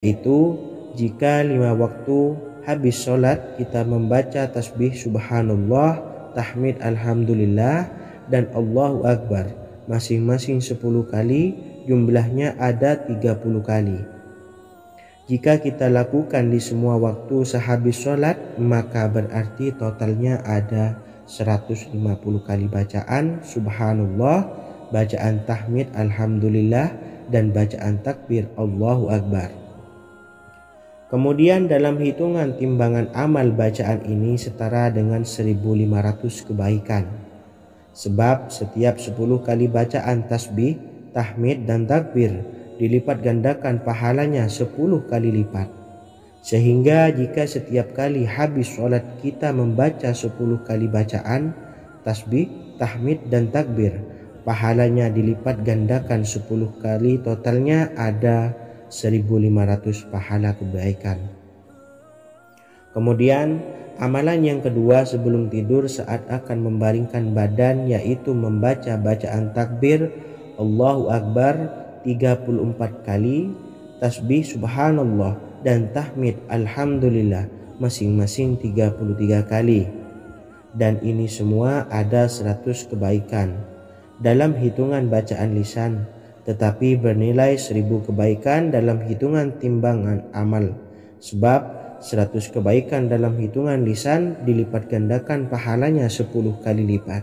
Itu jika 5 waktu habis sholat kita membaca tasbih subhanallah, tahmid alhamdulillah, dan Allahu Akbar masing-masing 10 kali, jumlahnya ada 30 kali. Jika kita lakukan di semua waktu sehabis sholat, maka berarti totalnya ada 150 kali bacaan subhanallah, bacaan tahmid alhamdulillah, dan bacaan takbir Allahu Akbar. Kemudian dalam hitungan timbangan amal bacaan ini setara dengan 1500 kebaikan. Sebab setiap 10 kali bacaan tasbih, tahmid, dan takbir dilipat gandakan pahalanya 10 kali lipat. Sehingga jika setiap kali habis sholat kita membaca 10 kali bacaan tasbih, tahmid, dan takbir, pahalanya dilipat gandakan 10 kali, totalnya ada 1500 pahala kebaikan. Kemudian amalan yang kedua sebelum tidur saat akan membaringkan badan, yaitu membaca bacaan takbir Allahu Akbar 34 kali, tasbih subhanallah, dan tahmid alhamdulillah masing-masing 33 kali. Dan ini semua ada 100 kebaikan dalam hitungan bacaan lisan, tetapi bernilai 1000 kebaikan dalam hitungan timbangan amal. Sebab 100 kebaikan dalam hitungan lisan dilipat gandakan pahalanya 10 kali lipat.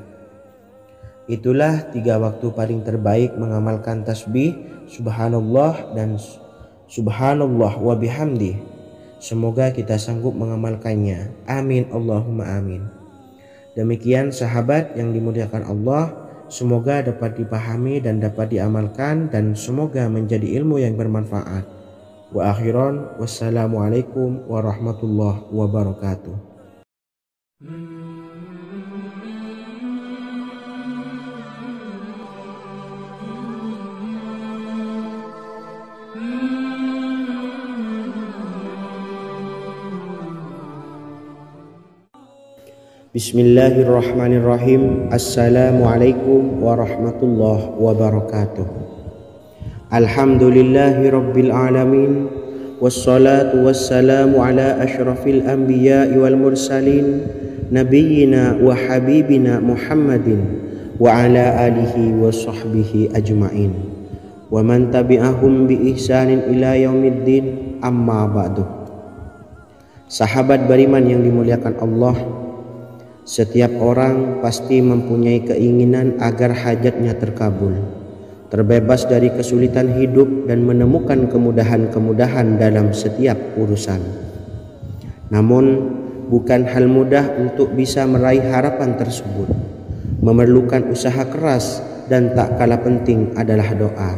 Itulah 3 waktu paling terbaik mengamalkan tasbih subhanallah dan subhanallah wa bihamdi. Semoga kita sanggup mengamalkannya. Amin Allahumma amin. Demikian sahabat yang dimuliakan Allah, semoga dapat dipahami dan dapat diamalkan, dan semoga menjadi ilmu yang bermanfaat. Wa akhiran, wassalamualaikum warahmatullahi wabarakatuh. Bismillahirrahmanirrahim. Assalamualaikum warahmatullahi wabarakatuh. Alhamdulillahi rabbil alamin, wassalatu wassalamu ala ashrafil anbiya'i wal mursalin, nabiyyina wa habibina Muhammadin wa ala alihi wa sahbihi ajma'in, wa man tabi'ahum bi ihsanin ila yaumiddin, amma ba'du. Sahabat beriman yang dimuliakan Allah, setiap orang pasti mempunyai keinginan agar hajatnya terkabul, terbebas dari kesulitan hidup, dan menemukan kemudahan-kemudahan dalam setiap urusan. Namun bukan hal mudah untuk bisa meraih harapan tersebut. Memerlukan usaha keras, dan tak kalah penting adalah doa.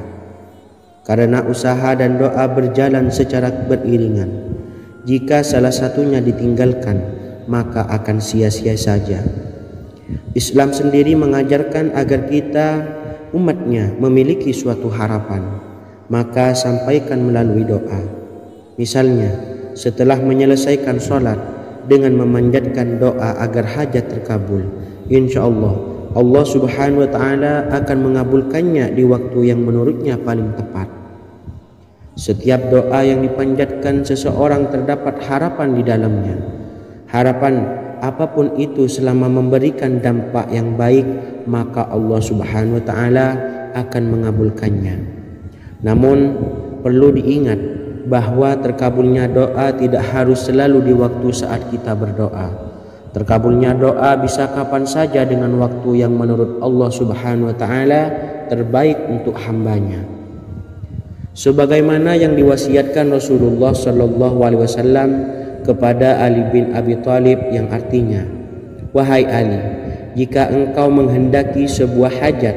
Karena usaha dan doa berjalan secara beriringan. Jika salah satunya ditinggalkan, maka akan sia-sia saja. Islam sendiri mengajarkan agar kita umatnya memiliki suatu harapan, maka sampaikan melalui doa. Misalnya setelah menyelesaikan sholat dengan memanjatkan doa agar hajat terkabul, insya Allah Allah subhanahu wa ta'ala akan mengabulkannya di waktu yang menurutnya paling tepat. Setiap doa yang dipanjatkan seseorang terdapat harapan di dalamnya. Harapan apapun itu selama memberikan dampak yang baik, maka Allah subhanahu wa ta'ala akan mengabulkannya. Namun perlu diingat bahwa terkabulnya doa tidak harus selalu di waktu saat kita berdoa. Terkabulnya doa bisa kapan saja dengan waktu yang menurut Allah subhanahu wa ta'ala terbaik untuk hambanya. Sebagaimana yang diwasiatkan Rasulullah sallallahu alaihi wasallam kepada Ali bin Abi Thalib, yang artinya, wahai Ali, jika engkau menghendaki sebuah hajat,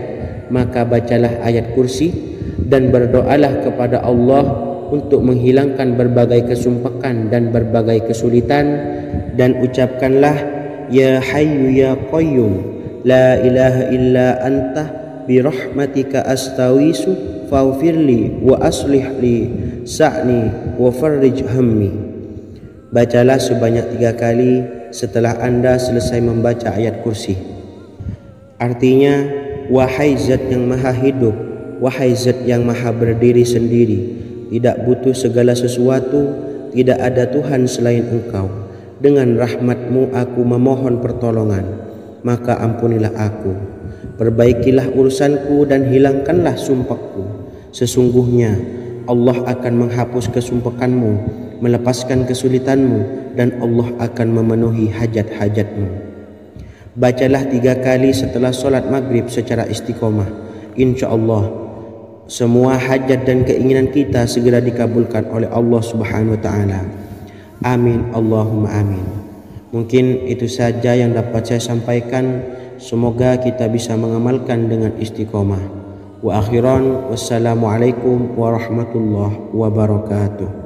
maka bacalah ayat kursi dan berdoalah kepada Allah untuk menghilangkan berbagai kesumpakan dan berbagai kesulitan, dan ucapkanlah, ya hayyu ya qayyum la ilaha illa anta birahmatika astawisu faghfirli wa aslih li sa'ni wa farrij hammi. Bacalah sebanyak 3 kali setelah Anda selesai membaca ayat kursi. Artinya, wahai zat yang maha hidup, wahai zat yang maha berdiri sendiri, tidak butuh segala sesuatu, tidak ada Tuhan selain Engkau. Dengan rahmat-Mu aku memohon pertolongan, maka ampunilah aku. Perbaikilah urusanku dan hilangkanlah sumpahku. Sesungguhnya Allah akan menghapus kesumpahanmu, melepaskan kesulitanmu, dan Allah akan memenuhi hajat-hajatmu. Bacalah 3 kali setelah solat maghrib secara istiqomah. Insya Allah semua hajat dan keinginan kita segera dikabulkan oleh Allah Subhanahu wa Ta'ala. Amin Allahumma amin. Mungkin itu saja yang dapat saya sampaikan. Semoga kita bisa mengamalkan dengan istiqomah. Wa akhiran, wassalamualaikum warahmatullahi wabarakatuh.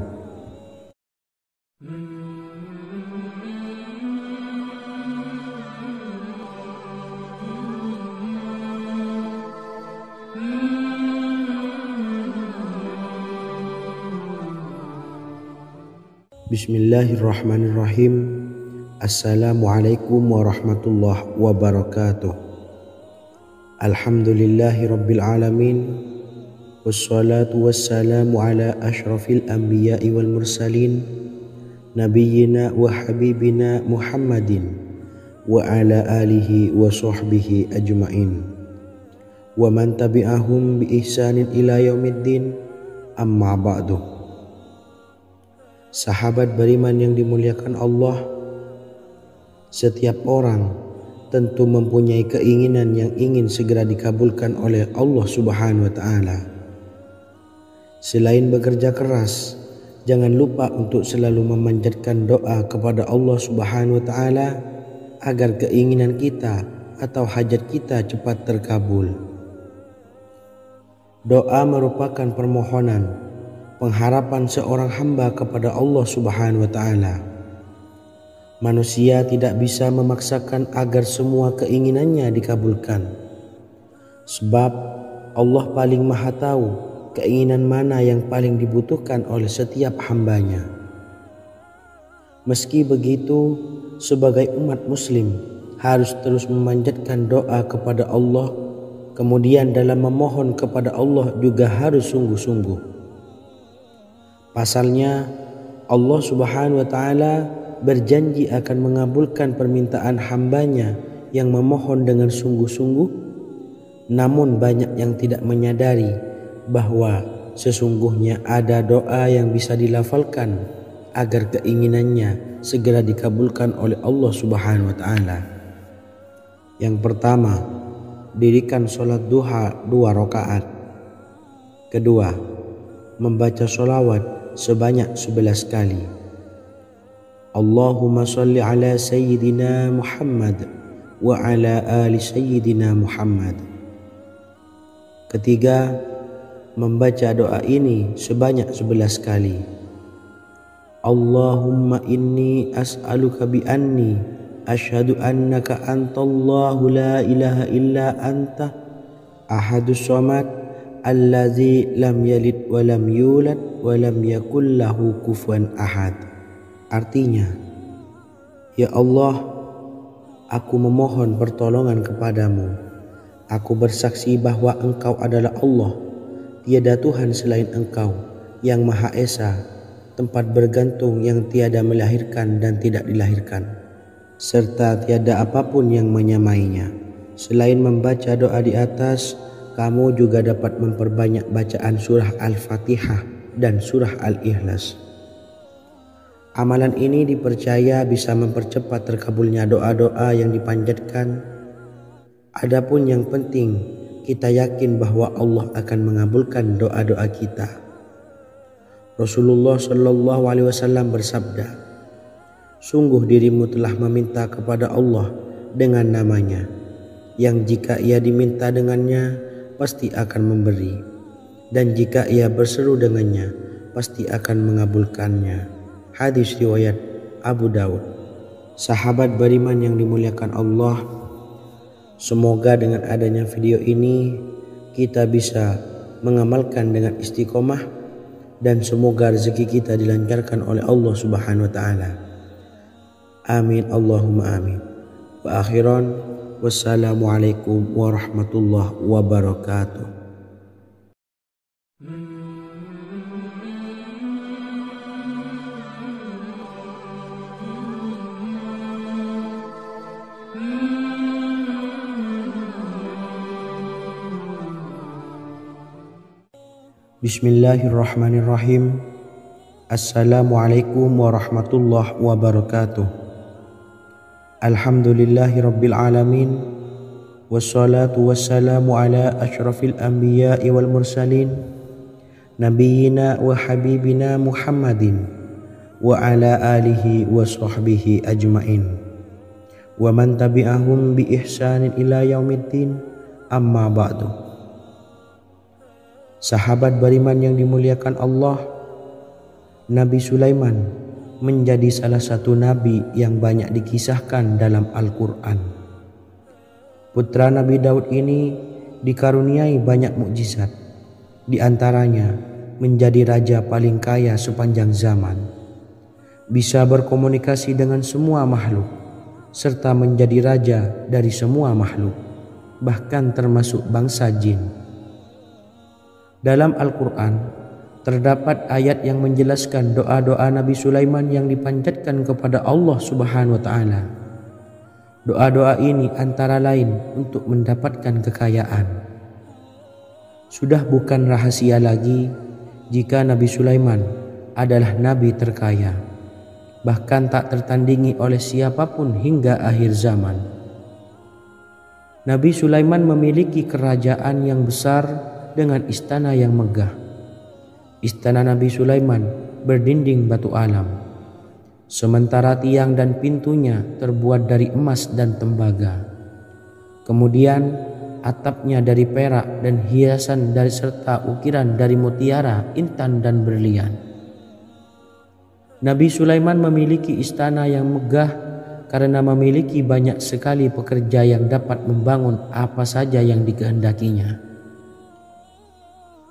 Bismillahirrahmanirrahim. Assalamualaikum warahmatullahi wabarakatuh. Alhamdulillahi rabbil alamin. Wassalatu wassalamu ala ashrafil anbiya'i wal mursalin, nabiyyina wa habibina Muhammadin wa ala alihi wa sahbihi ajma'in wa man tabi'ahum bi ihsanin ila yaumiddin, amma ba'du. Sahabat beriman yang dimuliakan Allah, setiap orang tentu mempunyai keinginan yang ingin segera dikabulkan oleh Allah Subhanahu wa Ta'ala. Selain bekerja keras, jangan lupa untuk selalu memanjatkan doa kepada Allah Subhanahu wa Ta'ala agar keinginan kita atau hajat kita cepat terkabul. Doa merupakan permohonan, pengharapan seorang hamba kepada Allah Subhanahu wa Ta'ala. Manusia tidak bisa memaksakan agar semua keinginannya dikabulkan, sebab Allah paling maha tahu keinginan mana yang paling dibutuhkan oleh setiap hambanya. Meski begitu, sebagai umat muslim harus terus memanjatkan doa kepada Allah, kemudian dalam memohon kepada Allah juga harus sungguh-sungguh. Pasalnya Allah Subhanahu wa Ta'ala berjanji akan mengabulkan permintaan hambanya yang memohon dengan sungguh-sungguh. Namun banyak yang tidak menyadari bahwa sesungguhnya ada doa yang bisa dilafalkan agar keinginannya segera dikabulkan oleh Allah Subhanahu wa Ta'ala. Yang pertama, dirikan sholat duha 2 rakaat. Kedua, membaca sholawat sebanyak 11 kali. Allahumma salli ala Sayyidina Muhammad wa ala ali Sayyidina Muhammad. Ketiga, membaca doa ini sebanyak 11 kali. Allahumma inni as'aluka bi anni asyhadu annaka antallahu la ilaha illa anta ahadus samad allazi lam yalid wa lam yulad wa lam yakul lahu kufuwan ahad. Artinya, ya Allah, aku memohon pertolongan kepadamu. Aku bersaksi bahwa Engkau adalah Allah, tiada Tuhan selain Engkau, yang Maha Esa, tempat bergantung yang tiada melahirkan dan tidak dilahirkan, serta tiada apapun yang menyamainya. Selain membaca doa di atas, kamu juga dapat memperbanyak bacaan surah Al-Fatihah dan surah Al-Ikhlas. Amalan ini dipercaya bisa mempercepat terkabulnya doa-doa yang dipanjatkan. Adapun yang penting, kita yakin bahwa Allah akan mengabulkan doa-doa kita. Rasulullah Shallallahu Alaihi Wasallam bersabda, sungguh dirimu telah meminta kepada Allah dengan namanya, yang jika ia diminta dengannya, pasti akan memberi, dan jika ia berseru dengannya, pasti akan mengabulkannya. Hadis riwayat Abu Dawud. Sahabat beriman yang dimuliakan Allah, semoga dengan adanya video ini kita bisa mengamalkan dengan istiqomah, dan semoga rezeki kita dilancarkan oleh Allah Subhanahu wa Ta'ala. Amin Allahumma amin. Wa akhiran, wassalamualaikum warahmatullahi wabarakatuh. Bismillahirrahmanirrahim. Assalamualaikum warahmatullahi wabarakatuh. Alhamdulillahi rabbil alamin. Wassalatu wassalamu ala asyrafil anbiya'i wal mursalin, nabiyyina wa habibina Muhammadin wa ala alihi wa sahbihi ajmain, wa man tabi'ahum bi ihsanin ila yaumiddin, amma ba'du. Sahabat beriman yang dimuliakan Allah, Nabi Sulaiman menjadi salah satu nabi yang banyak dikisahkan dalam Al-Quran. Putra Nabi Daud ini dikaruniai banyak mukjizat, di antaranya menjadi raja paling kaya sepanjang zaman, bisa berkomunikasi dengan semua makhluk, serta menjadi raja dari semua makhluk, bahkan termasuk bangsa jin. Dalam Al-Quran terdapat ayat yang menjelaskan doa-doa Nabi Sulaiman yang dipanjatkan kepada Allah Subhanahu wa Ta'ala. Doa-doa ini antara lain untuk mendapatkan kekayaan. Sudah bukan rahasia lagi jika Nabi Sulaiman adalah nabi terkaya, bahkan tak tertandingi oleh siapapun hingga akhir zaman. Nabi Sulaiman memiliki kerajaan yang besar dengan istana yang megah. Istana Nabi Sulaiman berdinding batu alam, sementara tiang dan pintunya terbuat dari emas dan tembaga. Kemudian atapnya dari perak dan hiasan dari serta ukiran dari mutiara, intan dan berlian. Nabi Sulaiman memiliki istana yang megah karena memiliki banyak sekali pekerja yang dapat membangun apa saja yang dikehendakinya.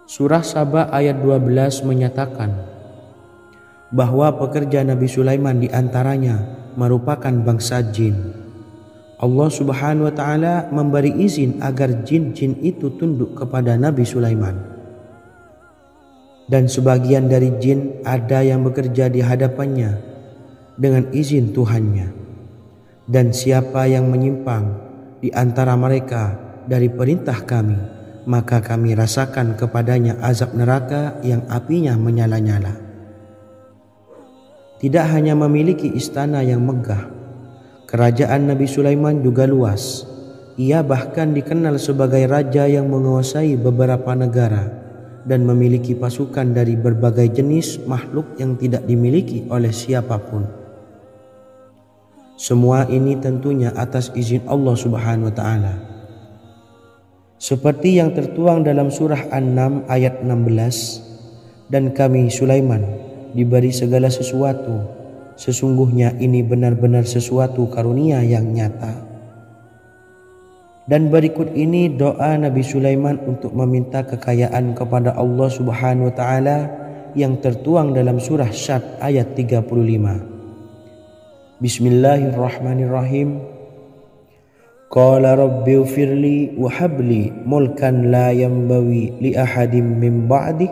Surah Saba ayat 12 menyatakan bahwa pekerja Nabi Sulaiman diantaranya merupakan bangsa jin. Allah Subhanahu wa Ta'ala memberi izin agar jin-jin itu tunduk kepada Nabi Sulaiman. Dan sebagian dari jin ada yang bekerja di hadapannya dengan izin Tuhannya. Dan siapa yang menyimpang di antara mereka dari perintah kami, maka kami rasakan kepadanya azab neraka yang apinya menyala-nyala. Tidak hanya memiliki istana yang megah, kerajaan Nabi Sulaiman juga luas. Ia bahkan dikenal sebagai raja yang menguasai beberapa negara dan memiliki pasukan dari berbagai jenis makhluk yang tidak dimiliki oleh siapapun. Semua ini tentunya atas izin Allah Subhanahu wa Ta'ala. Seperti yang tertuang dalam surah An-Naml ayat 16, dan kami Sulaiman diberi segala sesuatu, sesungguhnya ini benar-benar sesuatu karunia yang nyata. Dan berikut ini doa Nabi Sulaiman untuk meminta kekayaan kepada Allah Subhanahu wa Ta'ala yang tertuang dalam surah Syad ayat 35. Bismillahirrahmanirrahim. Qala rabbi ufirli wa habli mulkan la yanbawi li ahadim min ba'di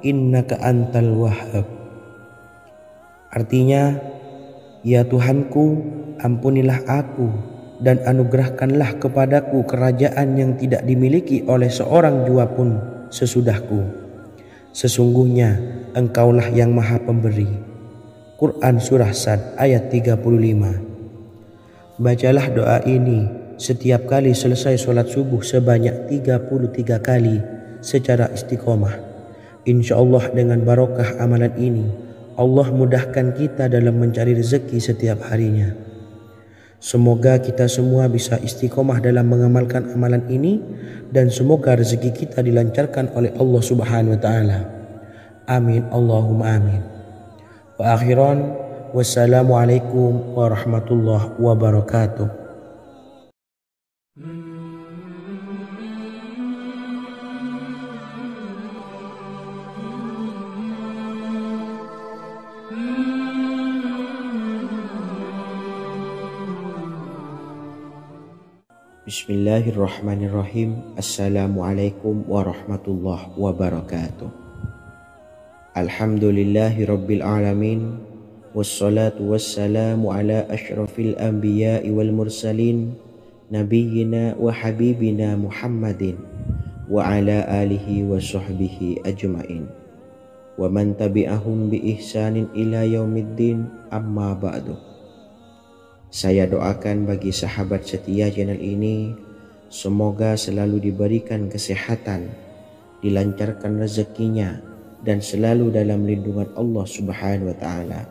innaka antal wahhab. Artinya, ya Tuhanku, ampunilah aku dan anugerahkanlah kepadaku kerajaan yang tidak dimiliki oleh seorang jua pun sesudahku. Sesungguhnya Engkaulah yang Maha Pemberi. Quran Surah Sad ayat 35. Bacalah doa ini setiap kali selesai sholat subuh sebanyak 33 kali secara istiqomah. Insya Allah dengan barokah amalan ini, Allah mudahkan kita dalam mencari rezeki setiap harinya. Semoga kita semua bisa istiqomah dalam mengamalkan amalan ini, dan semoga rezeki kita dilancarkan oleh Allah Subhanahu wa Ta'ala. Amin Allahumma amin. Wa akhiran, wassalamualaikum warahmatullahi wabarakatuh. Bismillahirrahmanirrahim. Assalamualaikum warahmatullahi wabarakatuh. Alhamdulillahi rabbil alamin. Wassalatu wassalamu ala asyrafil anbiya'i wal mursalin, nabiyyina wa habibina Muhammadin wa ala alihi wa sahbihi ajma'in wa man tabi'ahum bi ihsanin ila yaumiddin, amma ba'du. Saya doakan bagi sahabat setia channel ini, semoga selalu diberikan kesehatan, dilancarkan rezekinya, dan selalu dalam lindungan Allah Subhanahu wa Ta'ala.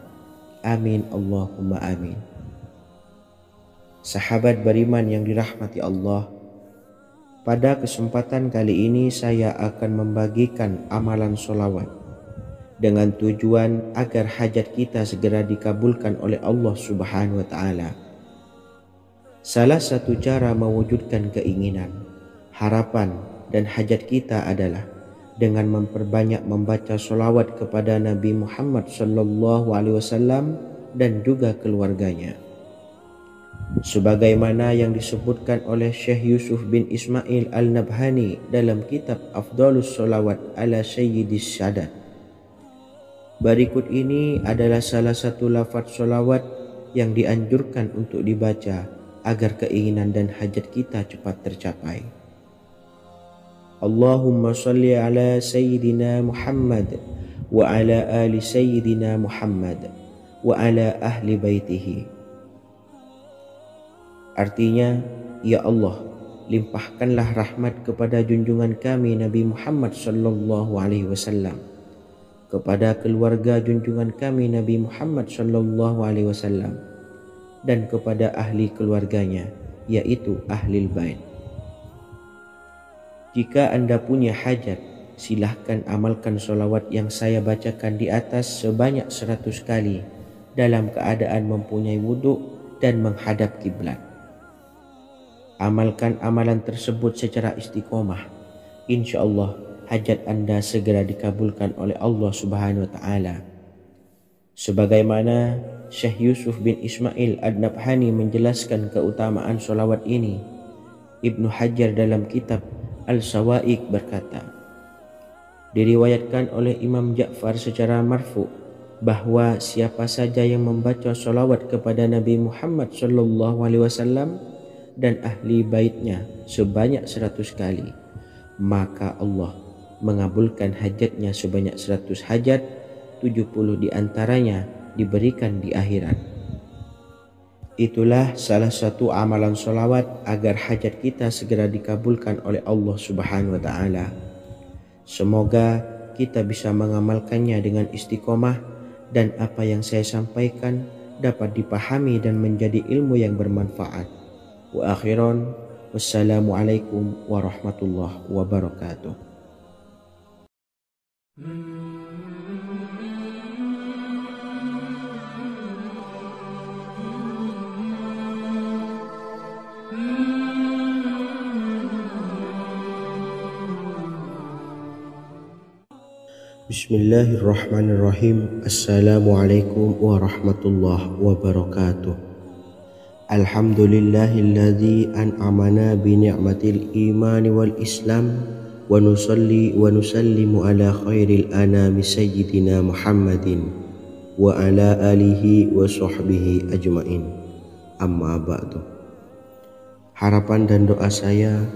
Amin Allahumma amin. Sahabat beriman yang dirahmati Allah, pada kesempatan kali ini saya akan membagikan amalan sholawat dengan tujuan agar hajat kita segera dikabulkan oleh Allah Subhanahu wa Ta'ala. Salah satu cara mewujudkan keinginan, harapan, dan hajat kita adalah dengan memperbanyak membaca sholawat kepada Nabi Muhammad SAW dan juga keluarganya. Sebagaimana yang disebutkan oleh Syekh Yusuf bin Ismail Al-Nabhani dalam kitab Afdhalus Sholawat ala Sayyidis Sadat. Berikut ini adalah salah satu lafaz sholawat yang dianjurkan untuk dibaca agar keinginan dan hajat kita cepat tercapai. Allahumma salli ala Sayyidina Muhammad wa ala ali Sayyidina Muhammad wa ala ahli baitihi. Artinya, ya Allah, limpahkanlah rahmat kepada junjungan kami Nabi Muhammad sallallahu alaihi wasallam, kepada keluarga junjungan kami Nabi Muhammad sallallahu alaihi wasallam, dan kepada ahli keluarganya, yaitu ahlil bait. Jika Anda punya hajat, silahkan amalkan sholawat yang saya bacakan di atas sebanyak 100 kali dalam keadaan mempunyai wudhu dan menghadap kiblat. Amalkan amalan tersebut secara istiqomah. Insya Allah hajat Anda segera dikabulkan oleh Allah Subhanahu wa Ta'ala. Sebagaimana Syekh Yusuf bin Ismail Ad-Nabhani menjelaskan keutamaan sholawat ini, Ibnu Hajar dalam kitab Al-Sawa'iq berkata, diriwayatkan oleh Imam Ja'far secara marfu bahwa siapa saja yang membaca sholawat kepada Nabi Muhammad SAW dan ahli baitnya sebanyak 100 kali, maka Allah mengabulkan hajatnya sebanyak 100 hajat, 70 diantaranya diberikan di akhirat. Itulah salah satu amalan sholawat agar hajat kita segera dikabulkan oleh Allah Subhanahu wa Ta'ala. Semoga kita bisa mengamalkannya dengan istiqomah dan apa yang saya sampaikan dapat dipahami dan menjadi ilmu yang bermanfaat. Wa akhiran, wassalamualaikum warahmatullahi wabarakatuh. Bismillahirrahmanirrahim. Assalamualaikum warahmatullahi wabarakatuh. Alhamdulillahilladzi an'amana bi ni'matil imani wal islam wa nusalli wa nusallimu ala khairil anami sayyidina Muhammadin wa ala alihi wa sahbihi ajma'in, amma ba'du. Harapan dan doa saya,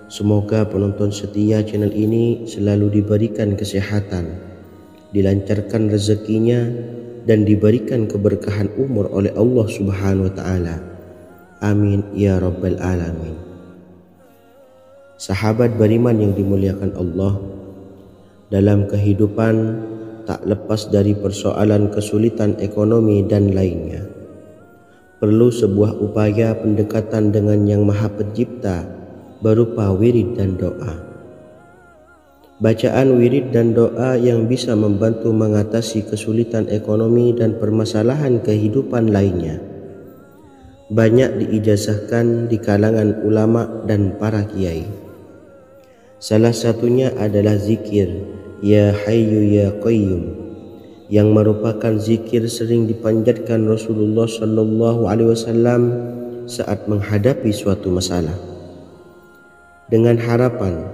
semoga penonton setia channel ini selalu diberikan kesehatan, dilancarkan rezekinya, dan diberikan keberkahan umur oleh Allah Subhanahu wa Ta'ala. Amin ya rabbal alamin. Sahabat beriman yang dimuliakan Allah, dalam kehidupan tak lepas dari persoalan kesulitan ekonomi dan lainnya. Perlu sebuah upaya pendekatan dengan Yang Maha Pencipta berupa wirid dan doa. Bacaan wirid dan doa yang bisa membantu mengatasi kesulitan ekonomi dan permasalahan kehidupan lainnya banyak diijazahkan di kalangan ulama dan para kiai. Salah satunya adalah zikir Ya Hayyu Ya Qayyum, yang merupakan zikir sering dipanjatkan Rasulullah SAW saat menghadapi suatu masalah, dengan harapan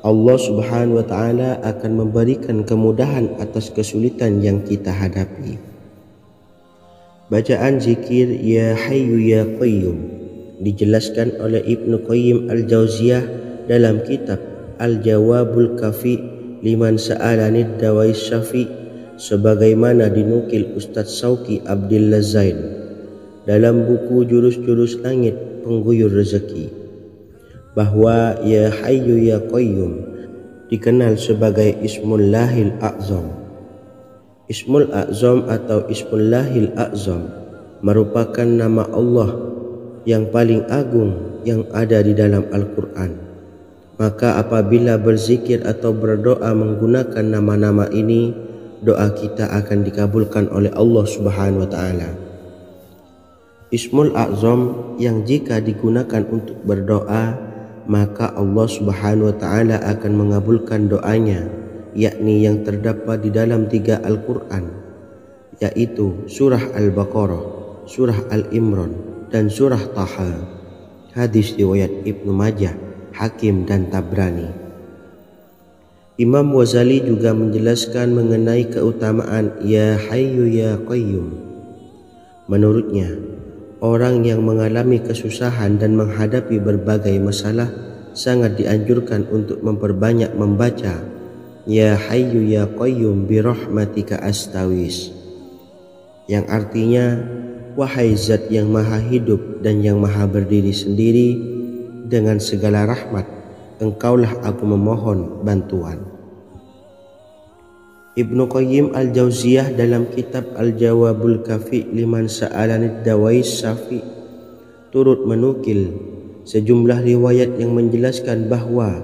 Allah Subhanahu wa Ta'ala akan memberikan kemudahan atas kesulitan yang kita hadapi. Bacaan zikir Ya Hayyu Ya Qayyum dijelaskan oleh Ibnu Qayyim Al-Jauziyah dalam kitab Al-Jawabul Kafi liman sa'alanid dawais syafi, sebagaimana dinukil Ustadz Sauki Abdillah Zain dalam buku Jurus-Jurus Langit Pengguyur Rezeki, bahwa Ya Hayyu Ya Qayyum dikenal sebagai Ismullahil A'zam. Ismul A'zam atau Ismullahil A'zam merupakan nama Allah yang paling agung yang ada di dalam Al-Quran. Maka apabila berzikir atau berdoa menggunakan nama-nama ini, doa kita akan dikabulkan oleh Allah Subhanahu wa Ta'ala. Ismul A'zam yang jika digunakan untuk berdoa, maka Allah Subhanahu wa Ta'ala akan mengabulkan doanya, yakni yang terdapat di dalam 3 Al-Quran, yaitu surah Al-Baqarah, surah Al-Imran, dan surah Taha. Hadis riwayat Ibnu Majah, Hakim, dan Tabrani. Imam Ghazali juga menjelaskan mengenai keutamaan Ya Hayyu Ya Qayyum. Menurutnya, orang yang mengalami kesusahan dan menghadapi berbagai masalah sangat dianjurkan untuk memperbanyak membaca Ya Hayyu Ya Qayyum bi rahmatika astawis, yang artinya, wahai zat yang maha hidup dan yang maha berdiri sendiri, dengan segala rahmat engkaulah aku memohon bantuan. Ibnu Qayyim Al-Jauziyah dalam kitab Al-Jawabul Kafi liman sa'alanid dawais syafi turut menukil sejumlah riwayat yang menjelaskan bahwa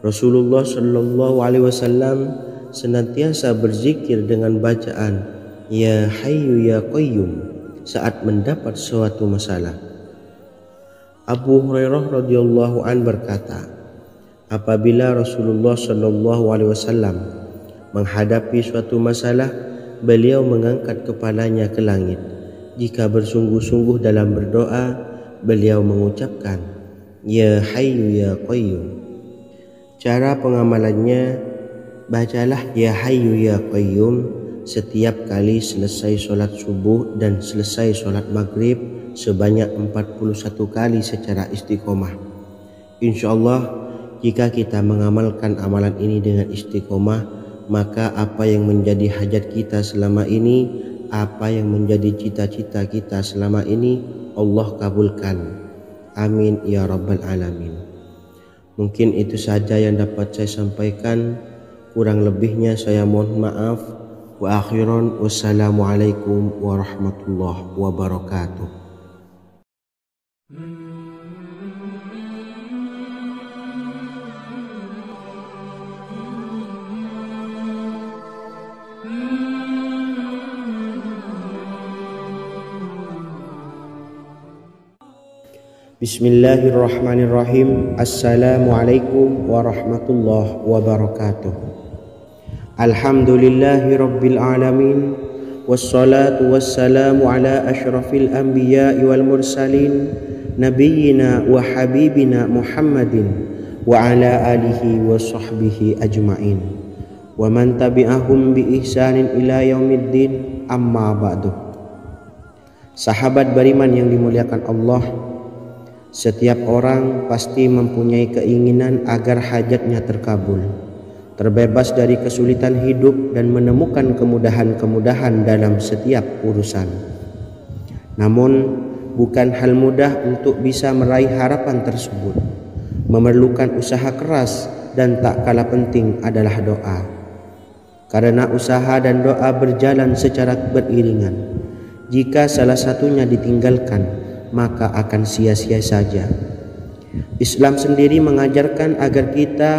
Rasulullah Shallallahu Alaihi Wasallam senantiasa berzikir dengan bacaan Ya Hayyu Ya Qayyum saat mendapat suatu masalah. Abu Hurairah radhiyallahu an berkata, apabila Rasulullah Shallallahu Alaihi Wasallam menghadapi suatu masalah, beliau mengangkat kepalanya ke langit. Jika bersungguh-sungguh dalam berdoa, beliau mengucapkan Ya Hayyu Ya Qayyum. Cara pengamalannya, bacalah Ya Hayyu Ya Qayyum setiap kali selesai sholat subuh dan selesai sholat maghrib sebanyak 41 kali secara istiqomah. Insyaallah, jika kita mengamalkan amalan ini dengan istiqomah, maka apa yang menjadi hajat kita selama ini, apa yang menjadi cita-cita kita selama ini, Allah kabulkan. Amin ya rabbal alamin. Mungkin itu saja yang dapat saya sampaikan. Kurang lebihnya saya mohon maaf. Wa akhiran, wassalamualaikum warahmatullahi wabarakatuh. Bismillahirrahmanirrahim. Assalamualaikum warahmatullahi wabarakatuh. Alhamdulillahi rabbil alamin, wassalatu wassalamu ala ashrafil anbiya'i wal mursalin, nabiyyina wa habibina Muhammadin wa ala alihi wa sahbihi ajma'in wa man tabi'ahum bi ihsanin ila yaumiddin, amma ba'du. Sahabat beriman yang dimuliakan Allah, setiap orang pasti mempunyai keinginan agar hajatnya terkabul, terbebas dari kesulitan hidup dan menemukan kemudahan-kemudahan dalam setiap urusan. Namun, bukan hal mudah untuk bisa meraih harapan tersebut. Memerlukan usaha keras dan tak kalah penting adalah doa. Karena usaha dan doa berjalan secara beriringan. Jika salah satunya ditinggalkan, maka akan sia-sia saja. Islam sendiri mengajarkan agar kita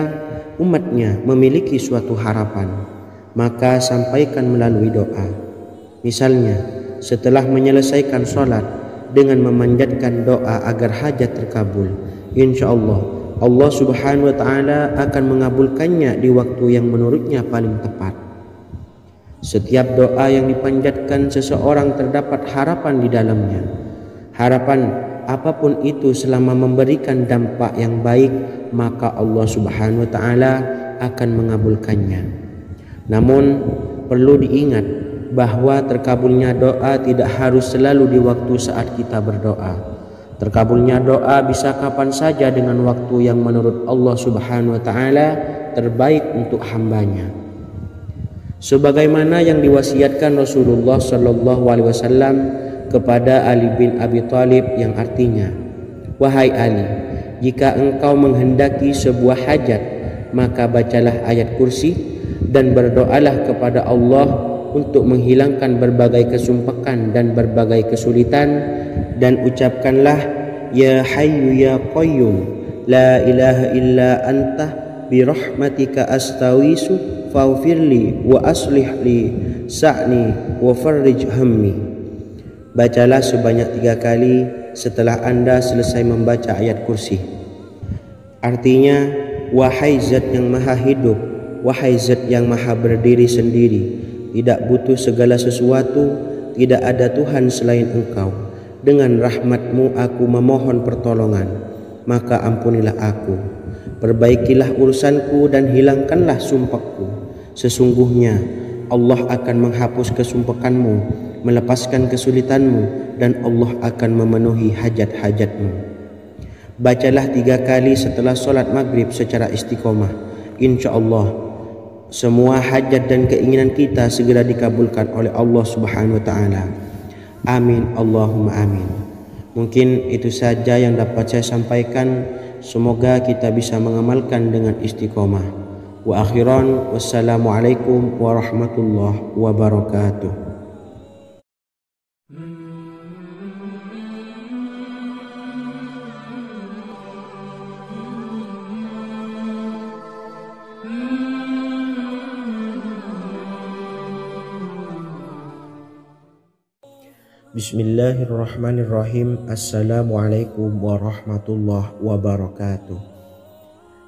umatnya memiliki suatu harapan, maka sampaikan melalui doa. Misalnya, setelah menyelesaikan sholat dengan memanjatkan doa agar hajat terkabul, insya Allah Subhanahu wa Ta'ala akan mengabulkannya di waktu yang menurutnya paling tepat. Setiap doa yang dipanjatkan seseorang terdapat harapan di dalamnya. Harapan apapun itu selama memberikan dampak yang baik, maka Allah Subhanahu wa Ta'ala akan mengabulkannya. Namun perlu diingat bahwa terkabulnya doa tidak harus selalu di waktu saat kita berdoa. Terkabulnya doa bisa kapan saja dengan waktu yang menurut Allah Subhanahu wa taala terbaik untuk hambanya. Sebagaimana yang diwasiatkan Rasulullah sallallahu alaihi wasallam kepada Ali bin Abi Thalib yang artinya, "Wahai Ali, jika engkau menghendaki sebuah hajat, maka bacalah ayat kursi dan berdoalah kepada Allah untuk menghilangkan berbagai kesumpakan dan berbagai kesulitan, dan ucapkanlah, Ya Hayyu Ya Qayyum, La ilaha illa anta birahmatika astawisu faghfirli wa aslih li sa'ni wa farrij hammi." Bacalah sebanyak 3 kali setelah Anda selesai membaca ayat kursi. Artinya, wahai zat yang maha hidup, wahai zat yang maha berdiri sendiri, tidak butuh segala sesuatu, tidak ada Tuhan selain Engkau. Dengan rahmat-Mu aku memohon pertolongan, maka ampunilah aku. Perbaikilah urusanku dan hilangkanlah sumpahku. Sesungguhnya Allah akan menghapus kesumpahanmu, melepaskan kesulitanmu, dan Allah akan memenuhi hajat-hajatmu. Bacalah 3 kali setelah solat maghrib secara istiqomah. Insya Allah semua hajat dan keinginan kita segera dikabulkan oleh Allah Subhanahu wa taala. Amin Allahumma amin. Mungkin itu saja yang dapat saya sampaikan. Semoga kita bisa mengamalkan dengan istiqomah. Wa akhiran, wassalamualaikum warahmatullahi wabarakatuh. Bismillahirrahmanirrahim. Assalamualaikum warahmatullahi wabarakatuh.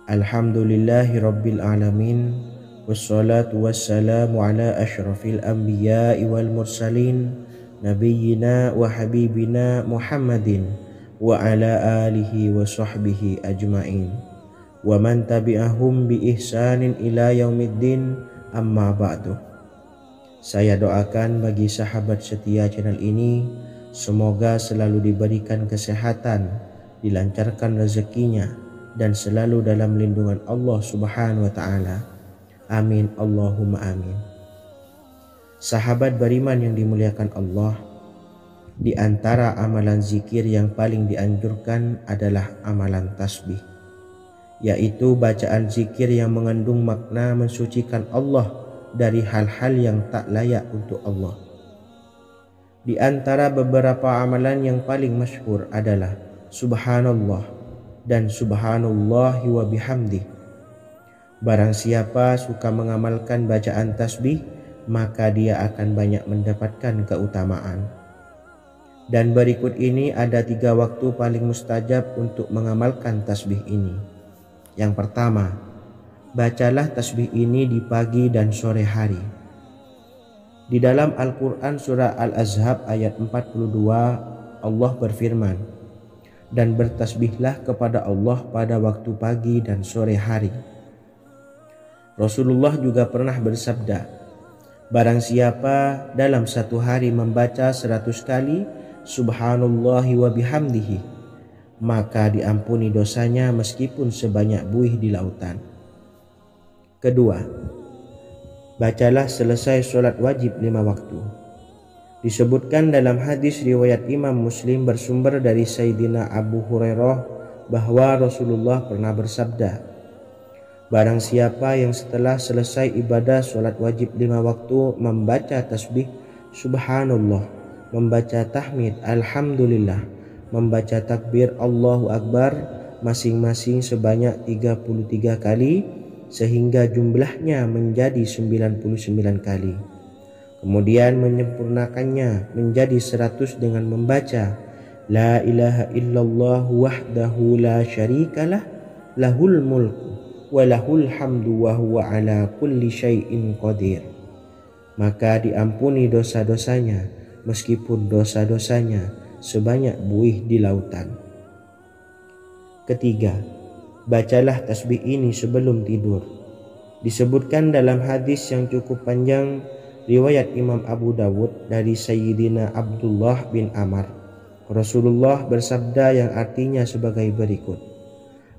Alhamdulillahi rabbil alamin, wassalatu wassalamu ala ashrafil anbiya'i wal mursalin, nabiyyina wa habibina Muhammadin wa ala alihi wa sahbihi ajma'in, wa man tabi'ahum bi ihsanin ila yaumiddin, amma ba'du. Saya doakan bagi sahabat setia channel ini, semoga selalu diberikan kesehatan, dilancarkan rezekinya, dan selalu dalam lindungan Allah Subhanahu wa taala. Amin Allahumma amin. Sahabat beriman yang dimuliakan Allah, di antara amalan zikir yang paling dianjurkan adalah amalan tasbih, yaitu bacaan zikir yang mengandung makna mensucikan Allah dari hal-hal yang tak layak untuk Allah. Di antara beberapa amalan yang paling masyhur adalah Subhanallah dan Subhanallahi wa bihamdih. Barang siapa suka mengamalkan bacaan tasbih, maka dia akan banyak mendapatkan keutamaan. Dan berikut ini ada 3 waktu paling mustajab untuk mengamalkan tasbih ini. Yang pertama, bacalah tasbih ini di pagi dan sore hari. Di dalam Al-Quran surah Al-Ahzab ayat 42, Allah berfirman, "Dan bertasbihlah kepada Allah pada waktu pagi dan sore hari." Rasulullah juga pernah bersabda, "Barang siapa dalam satu hari membaca 100 kali Subhanallahi wa bihamdihi, maka diampuni dosanya meskipun sebanyak buih di lautan." Kedua, bacalah selesai sholat wajib 5 waktu. Disebutkan dalam hadis riwayat Imam Muslim bersumber dari Sayyidina Abu Hurairah bahwa Rasulullah pernah bersabda, "Barang siapa yang setelah selesai ibadah sholat wajib 5 waktu membaca tasbih Subhanallah, membaca tahmid Alhamdulillah, membaca takbir Allahu Akbar masing-masing sebanyak 33 kali, sehingga jumlahnya menjadi 99 kali. Kemudian menyempurnakannya menjadi 100 dengan membaca La ilaha illallah wahdahu la syarikalah, lahul mulku wa lahul hamdu wa huwa ala kulli syai'in qadir. Maka diampuni dosa-dosanya meskipun dosa-dosanya sebanyak buih di lautan. Ketiga, bacalah tasbih ini sebelum tidur. Disebutkan dalam hadis yang cukup panjang riwayat Imam Abu Dawud dari Sayyidina Abdullah bin Amr Rasulullah bersabda yang artinya sebagai berikut.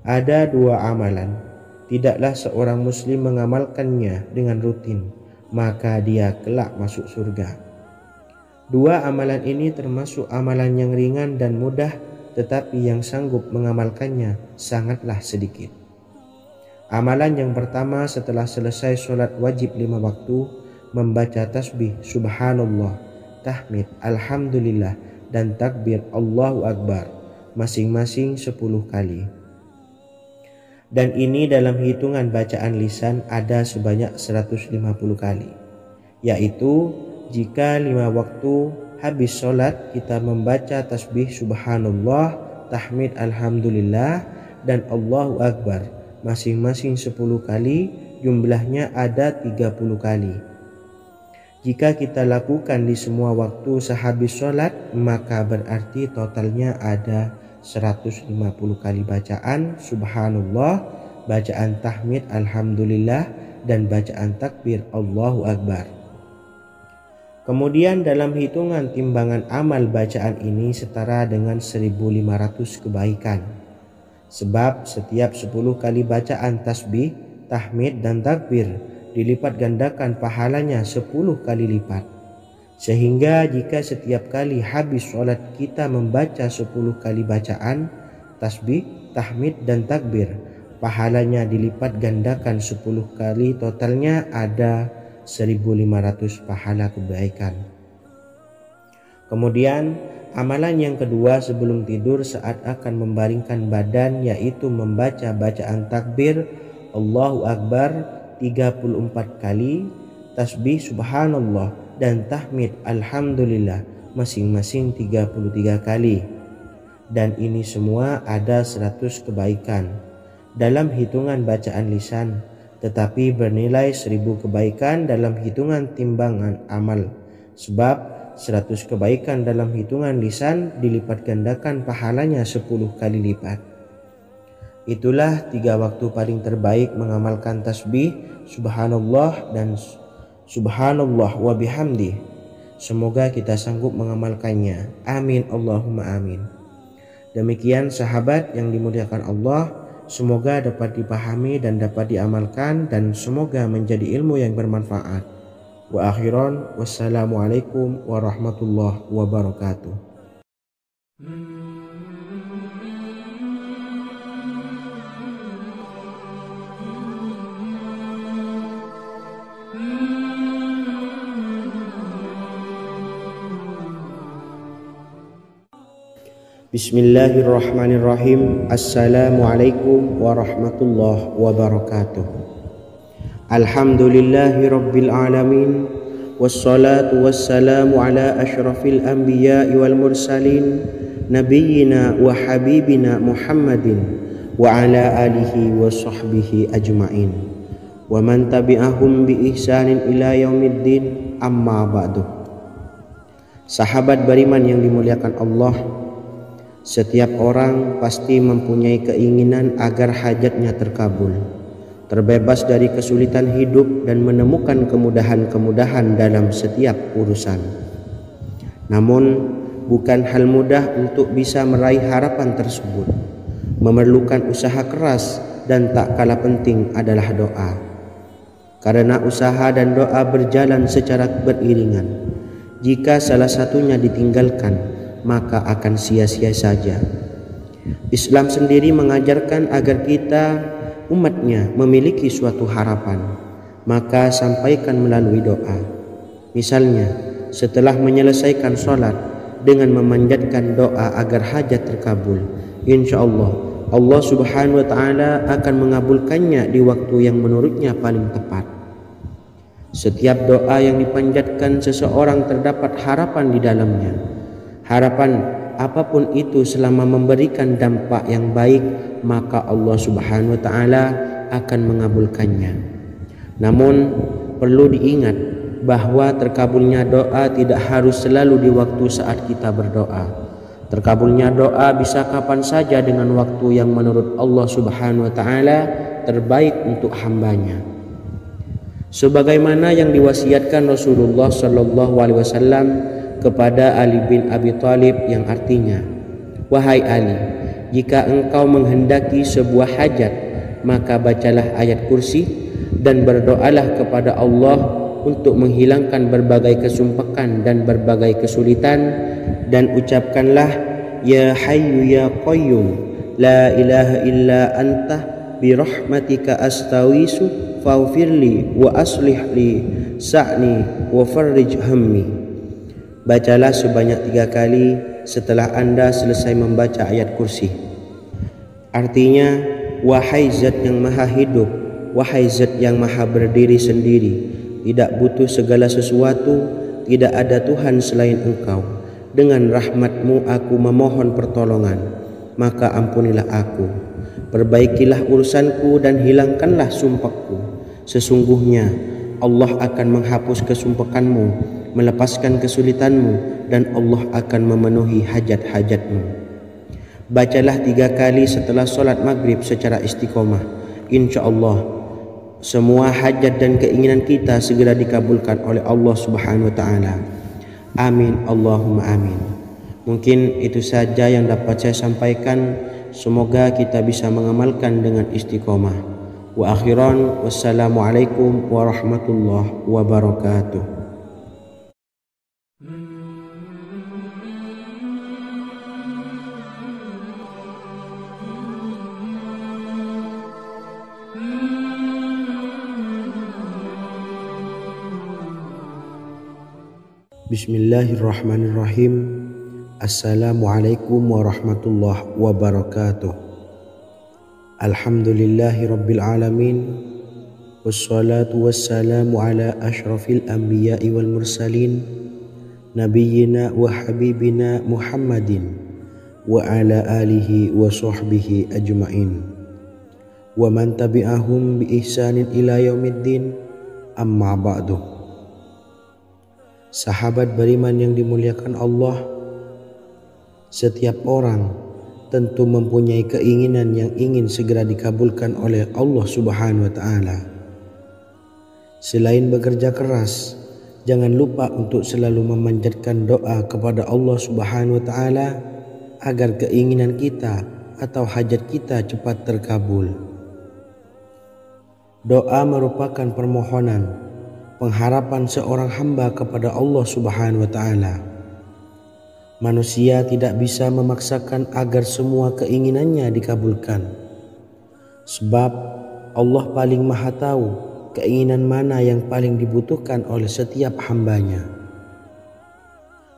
Ada dua amalan, tidaklah seorang muslim mengamalkannya dengan rutin, maka dia kelak masuk surga. Dua amalan ini termasuk amalan yang ringan dan mudah, tetapi yang sanggup mengamalkannya sangatlah sedikit. Amalan yang pertama setelah selesai sholat wajib 5 waktu, membaca tasbih subhanallah, tahmid, alhamdulillah, dan takbir Allahu Akbar masing-masing 10 kali. Dan ini dalam hitungan bacaan lisan ada sebanyak 150 kali, yaitu jika 5 waktu habis sholat kita membaca tasbih subhanallah, tahmid, alhamdulillah, dan Allahu Akbar masing-masing 10 kali, jumlahnya ada 30 kali. Jika kita lakukan di semua waktu sehabis sholat, maka berarti totalnya ada 150 kali bacaan subhanallah, bacaan tahmid alhamdulillah, dan bacaan takbir Allahu Akbar. Kemudian dalam hitungan timbangan amal bacaan ini setara dengan 1500 kebaikan. Sebab setiap 10 kali bacaan tasbih, tahmid, dan takbir dilipat gandakan pahalanya 10 kali lipat. Sehingga jika setiap kali habis sholat kita membaca 10 kali bacaan tasbih, tahmid, dan takbir, pahalanya dilipat gandakan 10 kali, totalnya ada 1500 pahala kebaikan. Kemudian amalan yang kedua sebelum tidur saat akan membaringkan badan, yaitu membaca bacaan takbir Allahu Akbar 34 kali, tasbih subhanallah, dan tahmid alhamdulillah masing-masing 33 kali. Dan ini semua ada 100 kebaikan dalam hitungan bacaan lisan, tetapi bernilai 1000 kebaikan dalam hitungan timbangan amal. Sebab 100 kebaikan dalam hitungan lisan dilipat gandakan pahalanya 10 kali lipat. Itulah 3 waktu paling terbaik mengamalkan tasbih subhanallah dan subhanallah wa bihamdi. Semoga kita sanggup mengamalkannya. Amin Allahumma amin. Demikian sahabat yang dimuliakan Allah, semoga dapat dipahami dan dapat diamalkan, dan semoga menjadi ilmu yang bermanfaat. Wa akhiran, wassalamualaikum warahmatullahi wabarakatuh. Bismillahirrahmanirrahim. Assalamualaikum warahmatullahi wabarakatuh. Alhamdulillahi rabbil alamin, wassalatu wassalamu ala ashrafil anbiya'i wal mursalin, nabiyyina wa habibina Muhammadin wa ala alihi wa sahbihi ajma'in, wa man tabi'ahum bi ihsanin ila yaumiddin, amma ba'du. Sahabat beriman yang dimuliakan Allah, setiap orang pasti mempunyai keinginan agar hajatnya terkabul, terbebas dari kesulitan hidup, dan menemukan kemudahan-kemudahan dalam setiap urusan. Namun, bukan hal mudah untuk bisa meraih harapan tersebut. Memerlukan usaha keras, dan tak kalah penting adalah doa. Karena usaha dan doa berjalan secara beriringan. Jika salah satunya ditinggalkan, maka akan sia-sia saja. Islam sendiri mengajarkan agar kita umatnya memiliki suatu harapan, maka sampaikan melalui doa. Misalnya, setelah menyelesaikan sholat dengan memanjatkan doa agar hajat terkabul, insya Allah Allah subhanahu wa ta'ala akan mengabulkannya di waktu yang menurutnya paling tepat. Setiap doa yang dipanjatkan seseorang terdapat harapan di dalamnya. Harapan apapun itu selama memberikan dampak yang baik, maka Allah subhanahu wa ta'ala akan mengabulkannya. Namun perlu diingat bahwa terkabulnya doa tidak harus selalu di waktu saat kita berdoa. Terkabulnya doa bisa kapan saja dengan waktu yang menurut Allah subhanahu wa ta'ala terbaik untuk hambanya. Sebagaimana yang diwasiatkan Rasulullah sallallahu alaihi wasallam kepada Ali bin Abi Thalib yang artinya, "Wahai Ali, jika engkau menghendaki sebuah hajat, maka bacalah ayat kursi dan berdoalah kepada Allah untuk menghilangkan berbagai kesumpakan dan berbagai kesulitan, dan ucapkanlah, Ya Hayyu Ya Qayyum, La ilaha illa anta birahmatika astawisu faghfirli wa aslih li sa'ni wa farrij hammi." Bacalah sebanyak 3 kali setelah Anda selesai membaca ayat kursi. Artinya, wahai zat yang maha hidup, wahai zat yang maha berdiri sendiri, tidak butuh segala sesuatu, tidak ada Tuhan selain Engkau. Dengan rahmat-Mu aku memohon pertolongan, maka ampunilah aku. Perbaikilah urusanku dan hilangkanlah sumpahku. Sesungguhnya Allah akan menghapus kesumpahanmu, melepaskan kesulitanmu, dan Allah akan memenuhi hajat-hajatmu. Bacalah 3 kali setelah solat maghrib secara istiqomah. Insya Allah semua hajat dan keinginan kita segera dikabulkan oleh Allah Subhanahu wa Ta'ala. Amin Allahumma amin. Mungkin itu saja yang dapat saya sampaikan. Semoga kita bisa mengamalkan dengan istiqomah. Wa akhiran, wassalamualaikum warahmatullahi wabarakatuh. Bismillahirrahmanirrahim. Assalamualaikum warahmatullahi wabarakatuh. Alhamdulillahi rabbil alamin. Wassalatu wassalamu ala ashrafil anbiya'i wal mursalin, nabiyyina wa habibina Muhammadin wa ala alihi wa sahbihi ajma'in wa man tabi'ahum bi ihsanin ila yaumiddin, amma ba'du. Sahabat beriman yang dimuliakan Allah, setiap orang tentu mempunyai keinginan yang ingin segera dikabulkan oleh Allah Subhanahu wa Ta'ala. Selain bekerja keras, jangan lupa untuk selalu memanjatkan doa kepada Allah Subhanahu wa Ta'ala agar keinginan kita atau hajat kita cepat terkabul. Doa merupakan permohonan, pengharapan seorang hamba kepada Allah Subhanahu wa Ta'ala. Manusia tidak bisa memaksakan agar semua keinginannya dikabulkan, sebab Allah paling maha tahu keinginan mana yang paling dibutuhkan oleh setiap hambanya.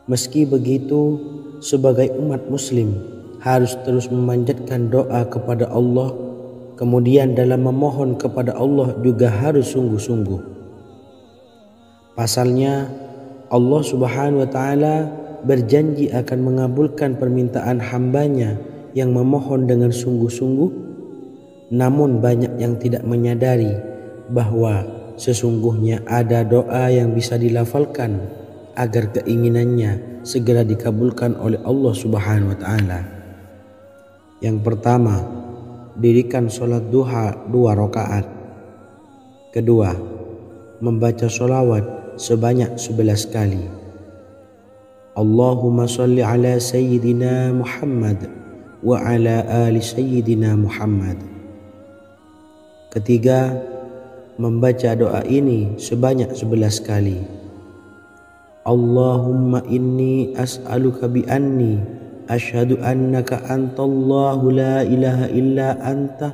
Meski begitu, sebagai umat muslim harus terus memanjatkan doa kepada Allah, kemudian dalam memohon kepada Allah juga harus sungguh-sungguh. Pasalnya, Allah Subhanahu wa Ta'ala berjanji akan mengabulkan permintaan hambanya yang memohon dengan sungguh-sungguh. Namun banyak yang tidak menyadari bahwa sesungguhnya ada doa yang bisa dilafalkan agar keinginannya segera dikabulkan oleh Allah Subhanahu wa Ta'ala. Yang pertama, dirikan sholat duha 2 rakaat. Kedua, membaca sholawat sebanyak 11 kali. Allahumma sholli ala sayyidina Muhammad wa ala ali sayyidina Muhammad. Ketiga, membaca doa ini sebanyak 11 kali. Allahumma inni as'aluka bi anni asyhadu annaka antallahu la ilaha illa anta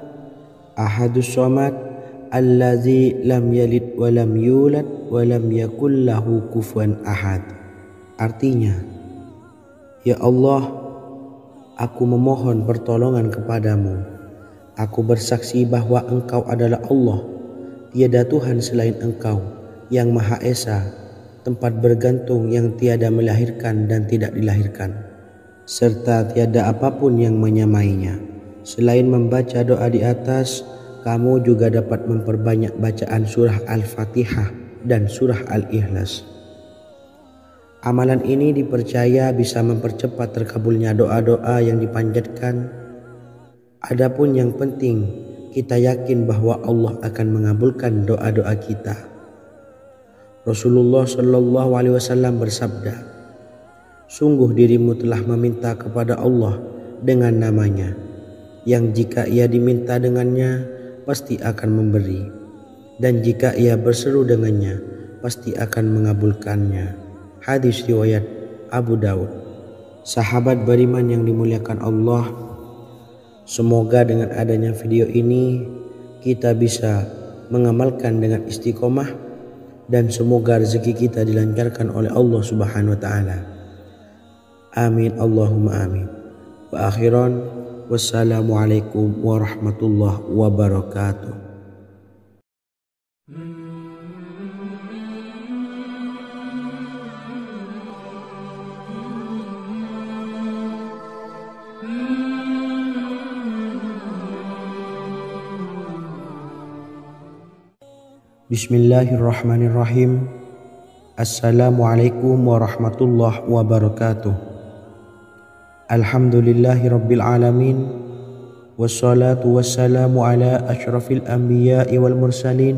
ahadus samad allazi lam yalid wa lam yulad wa lam yakul lahu kufuwan ahad. Artinya, ya Allah, aku memohon pertolongan kepadamu. Aku bersaksi bahwa Engkau adalah Allah, tiada Tuhan selain Engkau, yang Maha Esa, tempat bergantung yang tiada melahirkan dan tidak dilahirkan, serta tiada apapun yang menyamainya. Selain membaca doa di atas, kamu juga dapat memperbanyak bacaan surah Al-Fatihah dan surah Al-Ikhlas. Amalan ini dipercaya bisa mempercepat terkabulnya doa-doa yang dipanjatkan. Adapun yang penting, kita yakin bahwa Allah akan mengabulkan doa-doa kita. Rasulullah Shallallahu Alaihi Wasallam bersabda, Sungguh dirimu telah meminta kepada Allah dengan namanya, yang jika ia diminta dengannya pasti akan memberi, dan jika ia berseru dengannya pasti akan mengabulkannya. Hadis riwayat Abu Daud. Sahabat beriman yang dimuliakan Allah, semoga dengan adanya video ini kita bisa mengamalkan dengan istiqomah, dan semoga rezeki kita dilancarkan oleh Allah Subhanahu wa taala. Amin Allahumma amin. Wa akhiran, wassalamualaikum warahmatullahi wabarakatuh. Bismillahirrahmanirrahim. Assalamualaikum warahmatullahi wabarakatuh. Alhamdulillahi rabbil alamin, wassalatu wassalamu ala asyrafil anbiya'i wal mursalin,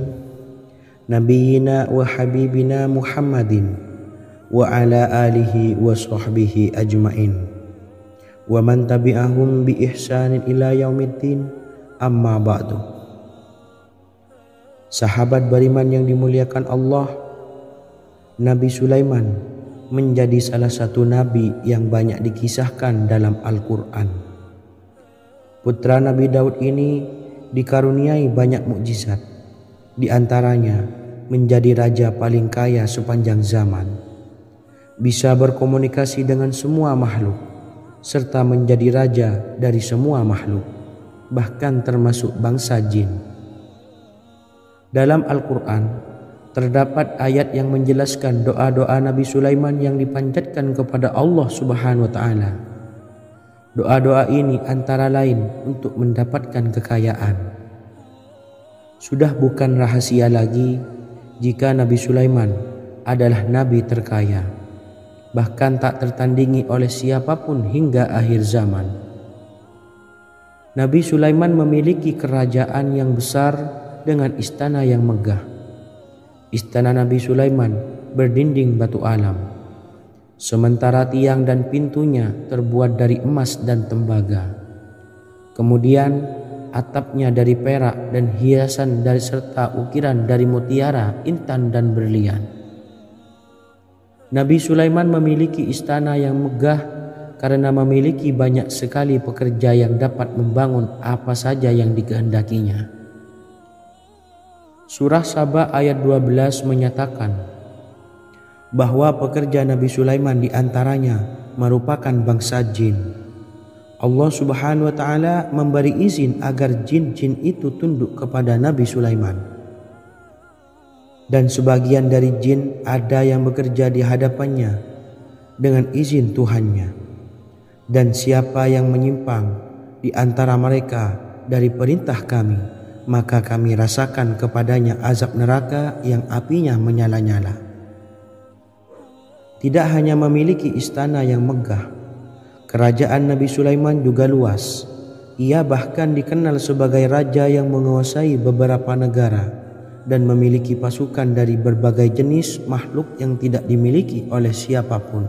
nabiyyina wa habibina Muhammadin wa ala alihi wa sahbihi ajmain, wa man tabi'ahum bi ihsanin ila yaumiddin, amma ba'du. Sahabat beriman yang dimuliakan Allah, Nabi Sulaiman menjadi salah satu nabi yang banyak dikisahkan dalam Al-Quran. Putra Nabi Daud ini dikaruniai banyak mukjizat, di antaranya menjadi raja paling kaya sepanjang zaman, bisa berkomunikasi dengan semua makhluk, serta menjadi raja dari semua makhluk, bahkan termasuk bangsa jin. Dalam Al-Quran terdapat ayat yang menjelaskan doa-doa Nabi Sulaiman yang dipanjatkan kepada Allah Subhanahu wa taala. Doa-doa ini antara lain untuk mendapatkan kekayaan. Sudah bukan rahasia lagi jika Nabi Sulaiman adalah nabi terkaya, bahkan tak tertandingi oleh siapapun hingga akhir zaman. Nabi Sulaiman memiliki kerajaan yang besar dengan istana yang megah. Istana Nabi Sulaiman berdinding batu alam, sementara tiang dan pintunya terbuat dari emas dan tembaga. Kemudian atapnya dari perak dan hiasan dari serta ukiran dari mutiara, intan dan berlian. Nabi Sulaiman memiliki istana yang megah karena memiliki banyak sekali pekerja yang dapat membangun apa saja yang dikehendakinya. Surah Saba ayat 12 menyatakan bahwa pekerja Nabi Sulaiman diantaranya merupakan bangsa jin. Allah Subhanahu wa taala memberi izin agar jin-jin itu tunduk kepada Nabi Sulaiman. Dan sebagian dari jin ada yang bekerja di hadapannya dengan izin Tuhannya. Dan siapa yang menyimpang di antara mereka dari perintah kami, maka kami rasakan kepadanya azab neraka yang apinya menyala-nyala. Tidak hanya memiliki istana yang megah, kerajaan Nabi Sulaiman juga luas. Ia bahkan dikenal sebagai raja yang menguasai beberapa negara dan memiliki pasukan dari berbagai jenis makhluk yang tidak dimiliki oleh siapapun.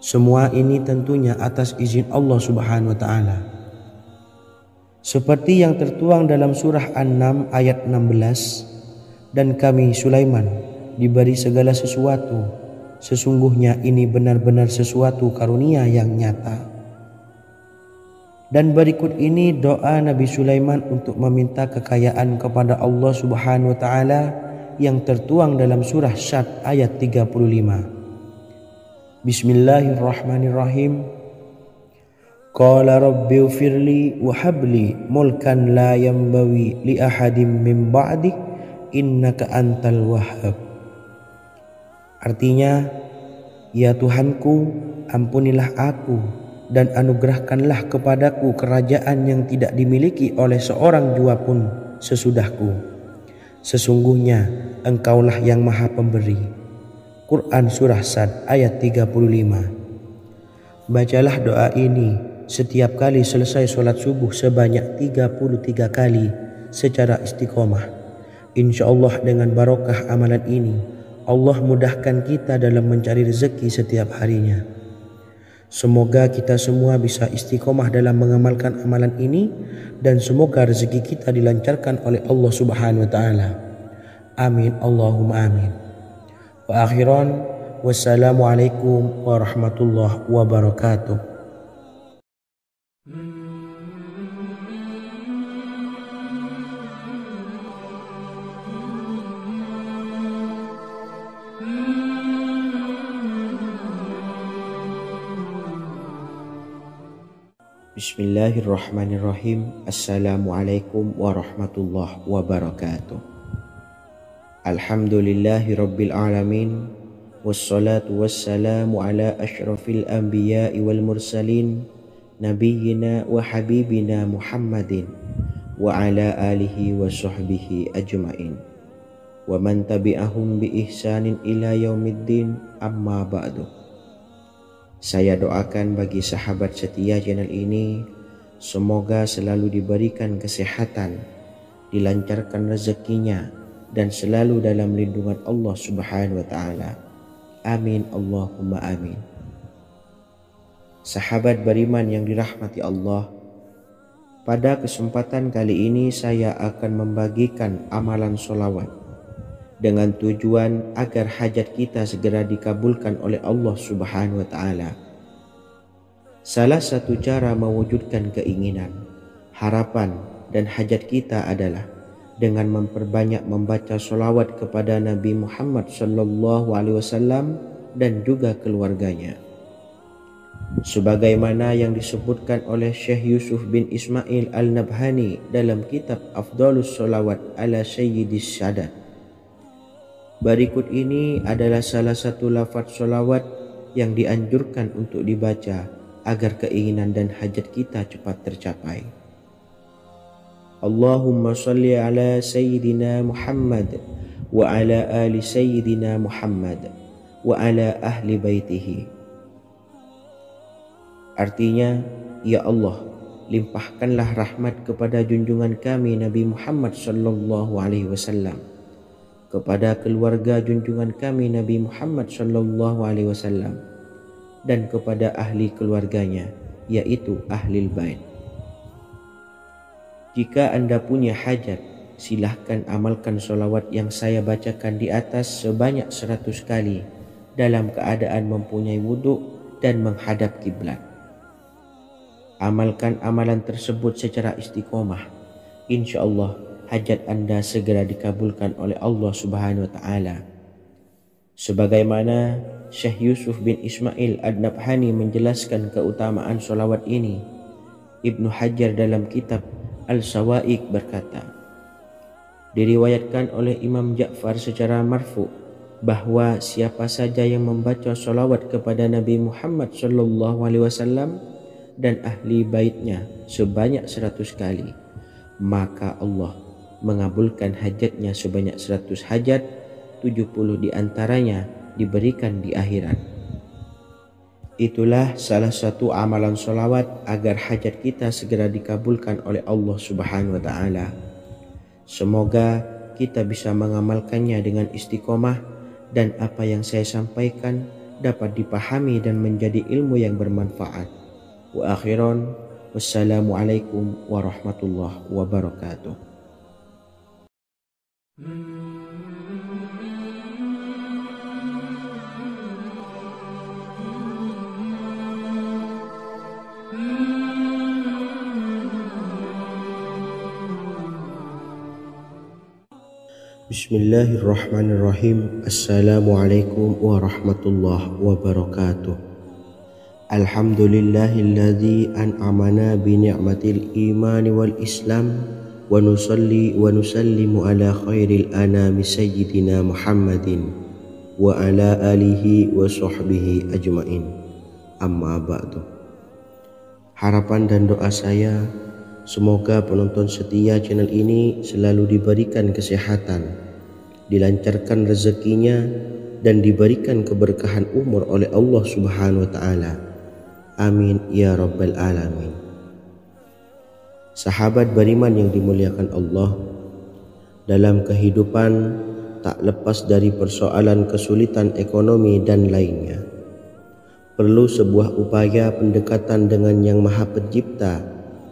Semua ini tentunya atas izin Allah Subhanahu wa taala. Seperti yang tertuang dalam surah An-Naml ayat 16, dan kami Sulaiman diberi segala sesuatu, sesungguhnya ini benar-benar sesuatu karunia yang nyata. Dan berikut ini doa Nabi Sulaiman untuk meminta kekayaan kepada Allah Subhanahu wa taala yang tertuang dalam surah Syad ayat 35. Bismillahirrahmanirrahim. Qala rabbi ufirli wa habli mulkan la yanbawi li ahadim min ba'di innaka antal wahhab. Artinya, ya Tuhanku, ampunilah aku dan anugerahkanlah kepadaku kerajaan yang tidak dimiliki oleh seorang jua pun sesudahku. Sesungguhnya Engkaulah yang Maha Pemberi. Quran Surah Sad ayat 35. Bacalah doa ini setiap kali selesai sholat subuh sebanyak 33 kali secara istiqomah. Insya Allah dengan barokah amalan ini, Allah mudahkan kita dalam mencari rezeki setiap harinya. Semoga kita semua bisa istiqomah dalam mengamalkan amalan ini, dan semoga rezeki kita dilancarkan oleh Allah Subhanahu wa taala. Amin Allahumma amin. Wa akhiran, wassalamualaikum warahmatullahi wabarakatuh. Bismillahirrahmanirrahim. Assalamualaikum warahmatullahi wabarakatuh. Alhamdulillahi rabbil alamin. Wassalatu wassalamu ala ashrafil anbiya'i wal mursalin, nabiyyina wa habibina Muhammadin wa ala alihi wa sahbihi ajma'in, wa man tabi'ahum bi ihsanin ila yaumiddin, amma ba'du. Saya doakan bagi sahabat setia channel ini, semoga selalu diberikan kesehatan, dilancarkan rezekinya, dan selalu dalam lindungan Allah Subhanahu wa taala. Amin Allahumma amin. Sahabat beriman yang dirahmati Allah, pada kesempatan kali ini saya akan membagikan amalan sholawat dengan tujuan agar hajat kita segera dikabulkan oleh Allah Subhanahu wa taala. Salah satu cara mewujudkan keinginan, harapan, dan hajat kita adalah dengan memperbanyak membaca sholawat kepada Nabi Muhammad SAW dan juga keluarganya. Sebagaimana yang disebutkan oleh Syekh Yusuf bin Ismail Al-Nabhani dalam kitab Afdhalus Sholawat ala Sayyidis Sadat. Berikut ini adalah salah satu lafaz sholawat yang dianjurkan untuk dibaca agar keinginan dan hajat kita cepat tercapai. Allahumma salli ala Sayyidina Muhammad wa ala ali Sayyidina Muhammad wa ala ahli baitihi. Artinya, ya Allah, limpahkanlah rahmat kepada junjungan kami Nabi Muhammad sallallahu alaihi wasallam, kepada keluarga junjungan kami Nabi Muhammad sallallahu alaihi wasallam, dan kepada ahli keluarganya, yaitu ahlil bait. Jika Anda punya hajat, silahkan amalkan sholawat yang saya bacakan di atas sebanyak 100 kali dalam keadaan mempunyai wudhu dan menghadap kiblat. Amalkan amalan tersebut secara istiqomah. Insya Allah hajat Anda segera dikabulkan oleh Allah Subhanahu wa taala. Sebagaimana Syekh Yusuf bin Ismail Ad-Nabhani menjelaskan keutamaan sholawat ini, Ibnu Hajar dalam kitab Al-Sawa'iq berkata, diriwayatkan oleh Imam Ja'far secara marfu bahwa siapa saja yang membaca sholawat kepada Nabi Muhammad SAW dan ahli baitnya sebanyak 100 kali, maka Allah mengabulkan hajatnya sebanyak 100 hajat, 70 diantaranya diberikan di akhirat. Itulah salah satu amalan sholawat agar hajat kita segera dikabulkan oleh Allah Subhanahu wa taala. Semoga kita bisa mengamalkannya dengan istiqomah, dan apa yang saya sampaikan dapat dipahami dan menjadi ilmu yang bermanfaat. Wa akhiran, wassalamualaikum warahmatullahi wabarakatuh. Bismillahirrahmanirrahim. Assalamualaikum warahmatullahi wabarakatuh. Alhamdulillahilladzi an'amana bi ni'matil imani wal islam, wa nusalli wa nusallimu ala khairil anami sayyidina Muhammadin wa ala alihi wa sahbihi ajmain, amma ba'du. Harapan dan doa saya, semoga penonton setia channel ini selalu diberikan kesehatan, dilancarkan rezekinya, dan diberikan keberkahan umur oleh Allah Subhanahu wa taala. Amin ya rabbal alamin. Sahabat beriman yang dimuliakan Allah, dalam kehidupan tak lepas dari persoalan kesulitan ekonomi dan lainnya. Perlu sebuah upaya pendekatan dengan Yang Maha Pencipta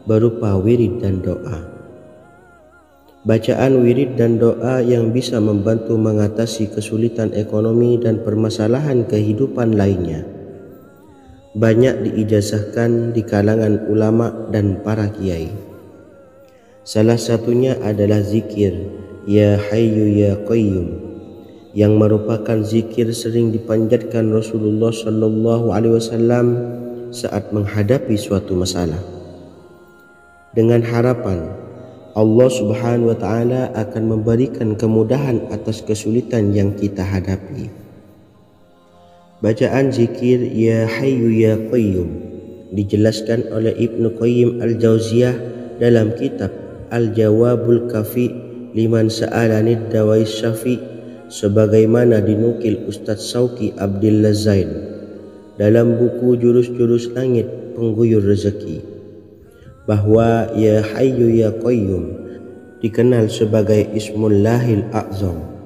berupa wirid dan doa. Bacaan wirid dan doa yang bisa membantu mengatasi kesulitan ekonomi dan permasalahan kehidupan lainnya banyak diijazahkan di kalangan ulama dan para kiai. Salah satunya adalah zikir Ya Hayyu Ya Qayyum, yang merupakan zikir sering dipanjatkan Rasulullah SAW saat menghadapi suatu masalah, dengan harapan Allah Subhanahu wa Ta'ala akan memberikan kemudahan atas kesulitan yang kita hadapi. Bacaan zikir Ya Hayyu Ya Qayyum dijelaskan oleh Ibnu Qayyim Al-Jauziyah dalam kitab Al-Jawabul Kafi liman sa'alanid dawai syafi, sebagaimana dinukil Ustadz Sauki Abdillah Zain dalam buku Jurus-Jurus Langit Pengguyur Rezeki, bahwa Ya Hayyu Ya Qayyum dikenal sebagai Ismullahil A'zam,